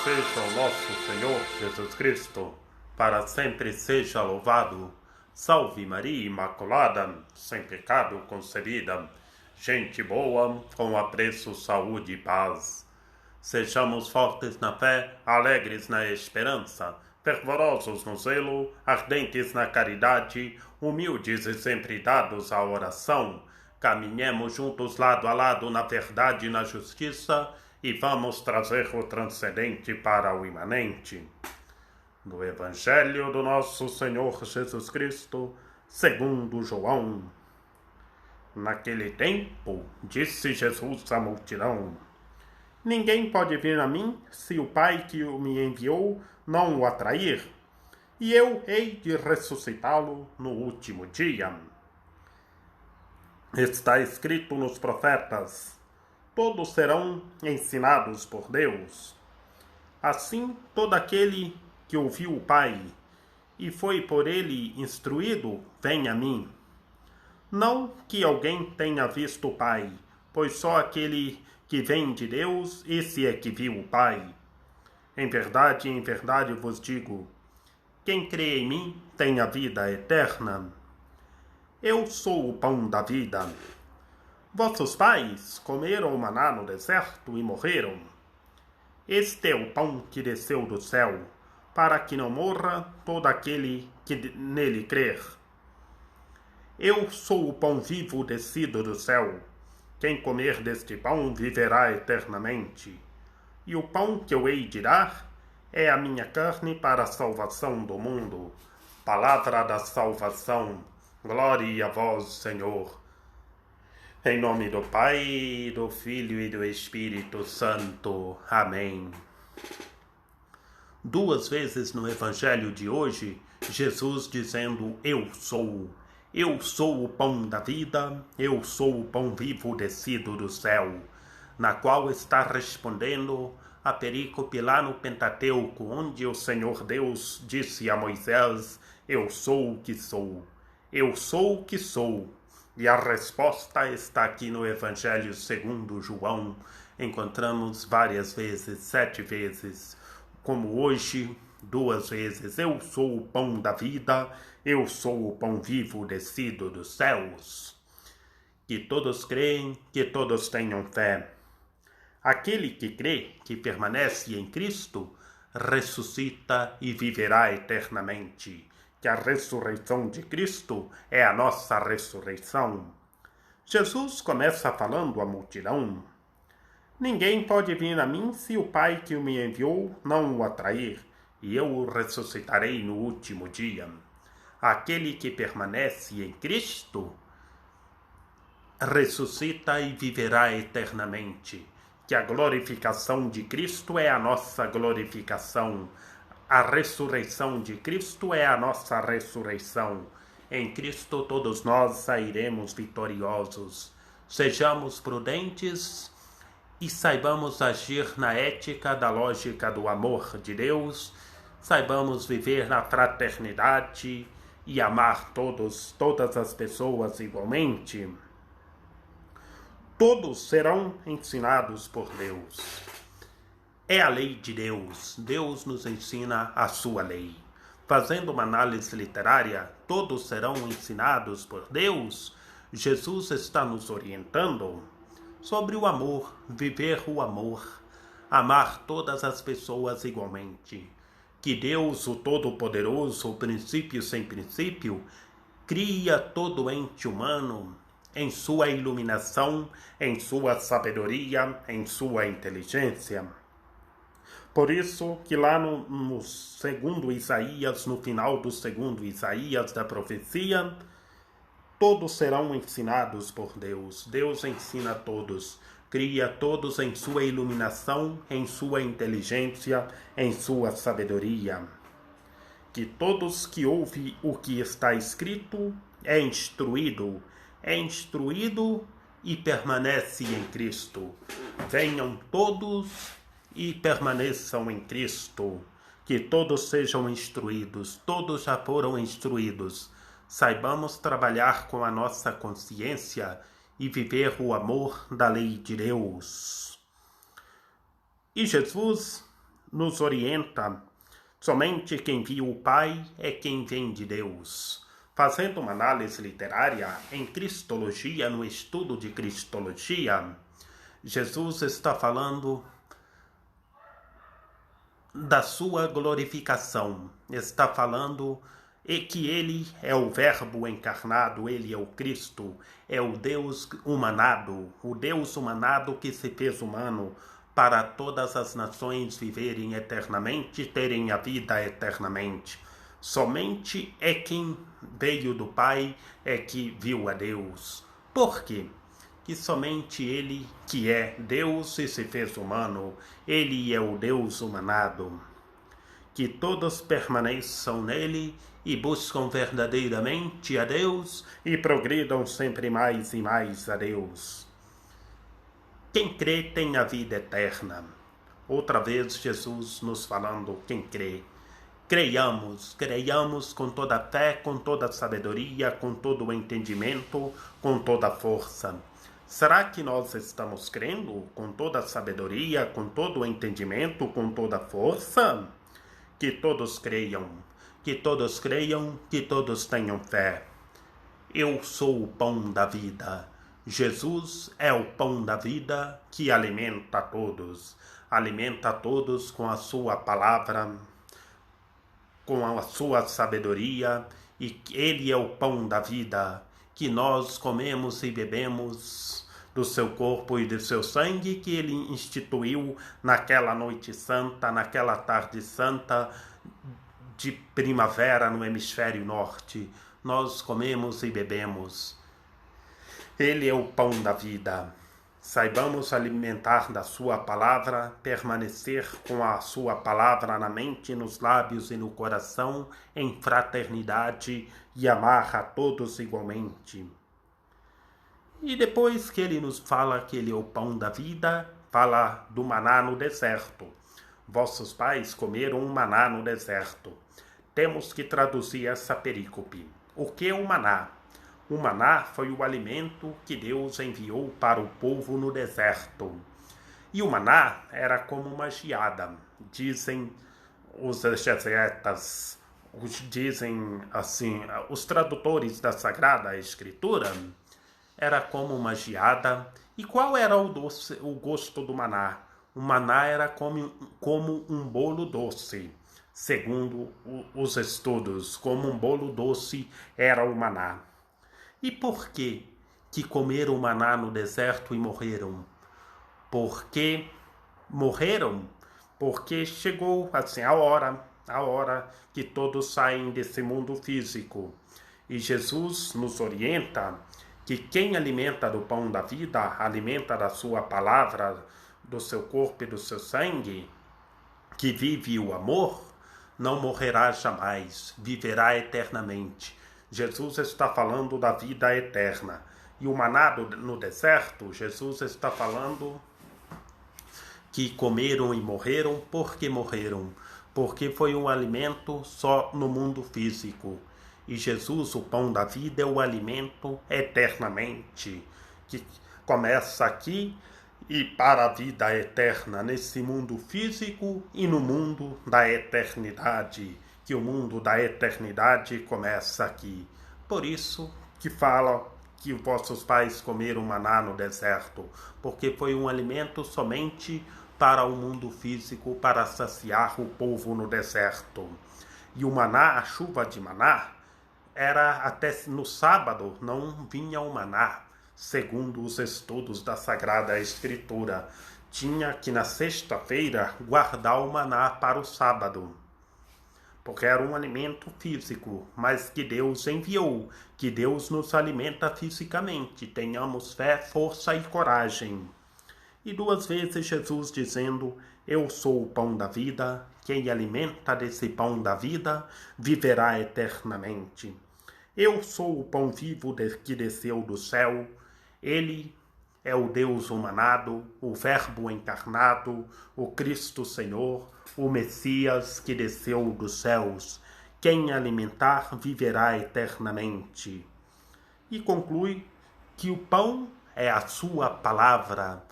seja o nosso Senhor Jesus Cristo, para sempre seja louvado. Salve Maria Imaculada, sem pecado concebida, gente boa, com apreço, saúde e paz. Sejamos fortes na fé, alegres na esperança, fervorosos no zelo, ardentes na caridade, humildes e sempre dados à oração. Caminhemos juntos lado a lado na verdade e na justiça, e vamos trazer o transcendente para o imanente. Do Evangelho do nosso Senhor Jesus Cristo, segundo João. Naquele tempo, disse Jesus à multidão: ninguém pode vir a mim se o Pai que me enviou não o atrair, e eu hei de ressuscitá-lo no último dia. Está escrito nos profetas: todos serão ensinados por Deus. Assim, todo aquele que ouviu o Pai e foi por ele instruído, vem a mim. Não que alguém tenha visto o Pai, pois só aquele que vem de Deus, esse é que viu o Pai. Em verdade vos digo, quem crê em mim tem a vida eterna. Eu sou o pão da vida. Vossos pais comeram o maná no deserto e morreram. Este é o pão que desceu do céu, para que não morra todo aquele que nele crer. Eu sou o pão vivo descido do céu. Quem comer deste pão viverá eternamente. E o pão que eu hei de dar é a minha carne para a salvação do mundo. Palavra da salvação. Glória a vós, Senhor. Em nome do Pai, do Filho e do Espírito Santo. Amém. Duas vezes no Evangelho de hoje, Jesus dizendo: eu sou o pão da vida, eu sou o pão vivo descido do céu, na qual está respondendo a perícope lá no Pentateuco, onde o Senhor Deus disse a Moisés: eu sou o que sou, eu sou o que sou. E a resposta está aqui no Evangelho segundo João. Encontramos várias vezes, 7 vezes, como hoje, 2 vezes. Eu sou o pão da vida, eu sou o pão vivo descido dos céus. Que todos creem, que todos tenham fé. Aquele que crê, que permanece em Cristo, ressuscita e viverá eternamente. Que a ressurreição de Cristo é a nossa ressurreição. Jesus começa falando à multidão: ninguém pode vir a mim se o Pai que me enviou não o atrair, e eu o ressuscitarei no último dia. Aquele que permanece em Cristo ressuscita e viverá eternamente. Que a glorificação de Cristo é a nossa glorificação. A ressurreição de Cristo é a nossa ressurreição. Em Cristo todos nós sairemos vitoriosos. Sejamos prudentes e saibamos agir na ética da lógica do amor de Deus. Saibamos viver na fraternidade e amar todas as pessoas igualmente. Todos serão ensinados por Deus. É a lei de Deus. Deus nos ensina a sua lei. Fazendo uma análise literária, todos serão ensinados por Deus. Jesus está nos orientando sobre o amor, viver o amor, amar todas as pessoas igualmente. Que Deus, o Todo-Poderoso, o princípio sem princípio, cria todo ente humano em sua iluminação, em sua sabedoria, em sua inteligência. Por isso que lá no segundo Isaías, no final do segundo Isaías da profecia, todos serão ensinados por Deus. Deus ensina a todos, cria todos em sua iluminação, em sua inteligência, em sua sabedoria. Que todos que ouvem o que está escrito é instruído e permanece em Cristo. Venham todos e permaneçam em Cristo, que todos sejam instruídos, todos já foram instruídos. Saibamos trabalhar com a nossa consciência e viver o amor da lei de Deus. E Jesus nos orienta: somente quem viu o Pai é quem vem de Deus. Fazendo uma análise literária em Cristologia, no estudo de Cristologia, Jesus está falando da sua glorificação, está falando que ele é o Verbo encarnado, ele é o Cristo, é o Deus humanado que se fez humano para todas as nações viverem eternamente, terem a vida eternamente. Somente é quem veio do Pai é que viu a Deus. Por quê? Que somente ele, que é Deus e se fez humano, ele é o Deus humanado. Que todos permaneçam nele e buscam verdadeiramente a Deus e progridam sempre mais e mais a Deus. Quem crê tem a vida eterna. Outra vez Jesus nos falando, quem crê. Creiamos com toda a fé, com toda a sabedoria, com todo o entendimento, com toda a força. Será que nós estamos crendo com toda a sabedoria, com todo o entendimento, com toda a força? Que todos creiam, que todos creiam, que todos tenham fé. Eu sou o pão da vida. Jesus é o pão da vida que alimenta a todos com a sua palavra, com a sua sabedoria, e ele é o pão da vida que nós comemos e bebemos do seu corpo e do seu sangue que ele instituiu naquela noite santa, naquela tarde santa de primavera no hemisfério norte. Nós comemos e bebemos. Ele é o pão da vida. Saibamos alimentar da sua palavra, permanecer com a sua palavra na mente, nos lábios e no coração, em fraternidade e amar a todos igualmente. E depois que ele nos fala que ele é o pão da vida, fala do maná no deserto. Vossos pais comeram um maná no deserto. Temos que traduzir essa perícope. O que é o maná? O maná foi o alimento que Deus enviou para o povo no deserto. E o maná era como uma geada. Dizem os exegetas, dizem assim, os tradutores da Sagrada Escritura, era como uma geada. E qual era o gosto do maná? O maná era como um bolo doce. Segundo os estudos, como um bolo doce era o maná. E por que comeram o maná no deserto e morreram? Porque morreram? Porque chegou assim a hora que todos saem desse mundo físico. E Jesus nos orienta que quem alimenta do pão da vida, alimenta da sua palavra, do seu corpo e do seu sangue, que vive o amor, não morrerá jamais, viverá eternamente. Jesus está falando da vida eterna. E o maná no deserto, Jesus está falando que comeram e morreram. Por que morreram? Porque foi um alimento só no mundo físico. E Jesus, o pão da vida, é o alimento eternamente, que começa aqui e para a vida eterna, nesse mundo físico e no mundo da eternidade, que o mundo da eternidade começa aqui. Por isso que fala que vossos pais comeram maná no deserto, porque foi um alimento somente para o mundo físico, para saciar o povo no deserto. E o maná, a chuva de maná, era até no sábado, não vinha o maná, segundo os estudos da Sagrada Escritura. Tinha que na sexta-feira guardar o maná para o sábado, porque era um alimento físico, mas que Deus enviou, que Deus nos alimenta fisicamente. Tenhamos fé, força e coragem. E 2 vezes Jesus dizendo: eu sou o pão da vida, quem alimenta desse pão da vida viverá eternamente. Eu sou o pão vivo que desceu do céu. Ele é o Deus humanado, o Verbo encarnado, o Cristo Senhor, o Messias que desceu dos céus. Quem alimentar viverá eternamente. E conclui que o pão é a sua palavra.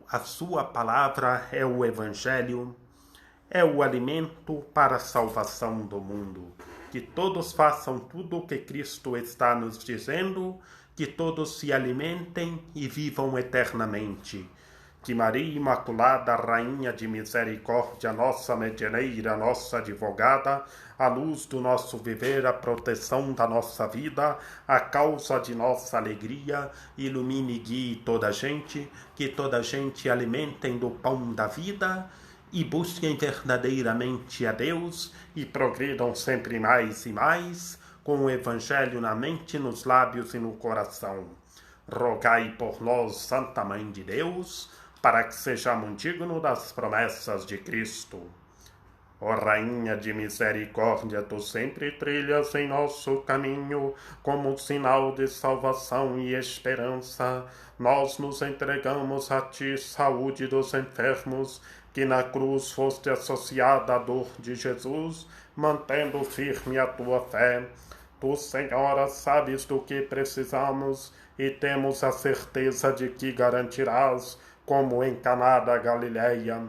A sua palavra é o Evangelho, é o alimento para a salvação do mundo. Que todos façam tudo o que Cristo está nos dizendo, que todos se alimentem e vivam eternamente. Que Maria Imaculada, Rainha de Misericórdia, nossa medianeira, nossa advogada, a luz do nosso viver, a proteção da nossa vida, a causa de nossa alegria, ilumine e guie toda a gente, que toda a gente alimentem do pão da vida e busquem verdadeiramente a Deus e progridam sempre mais e mais, com o Evangelho na mente, nos lábios e no coração. Rogai por nós, Santa Mãe de Deus, para que sejamos dignos das promessas de Cristo. Ó Rainha de misericórdia, tu sempre trilhas em nosso caminho como sinal de salvação e esperança. Nós nos entregamos a ti, saúde dos enfermos, que na cruz foste associada à dor de Jesus, mantendo firme a tua fé. Tu, Senhora, sabes do que precisamos e temos a certeza de que garantirás, como em Caná da Galileia.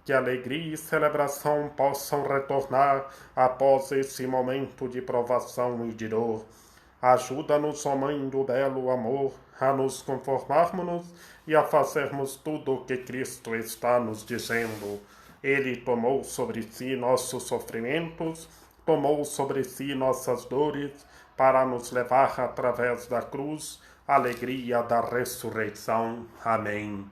Que alegria e celebração possam retornar após esse momento de provação e de dor. Ajuda-nos, ó Mãe do belo amor, a nos conformarmos e a fazermos tudo o que Cristo está nos dizendo. Ele tomou sobre si nossos sofrimentos, tomou sobre si nossas dores, para nos levar através da cruz a alegria da ressurreição. Amém.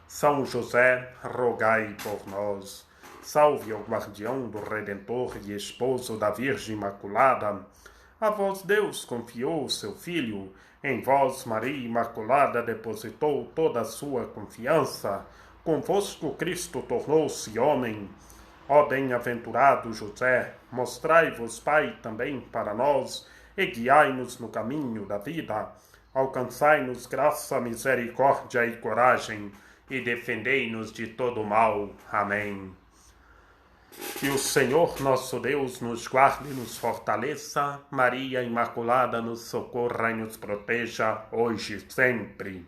São José, rogai por nós. Salve o guardião do Redentor e esposo da Virgem Imaculada. A vós Deus confiou o seu Filho, em vós Maria Imaculada depositou toda a sua confiança. Convosco Cristo tornou-se homem. Ó bem-aventurado José, mostrai-vos Pai também para nós e guiai-nos no caminho da vida. Alcançai-nos graça, misericórdia e coragem, e defendei-nos de todo mal. Amém. Que o Senhor nosso Deus nos guarde e nos fortaleça, Maria Imaculada nos socorra e nos proteja, hoje e sempre.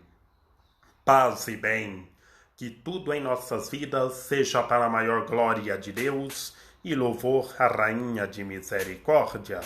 Paz e bem, que tudo em nossas vidas seja para a maior glória de Deus e louvor à Rainha de Misericórdia.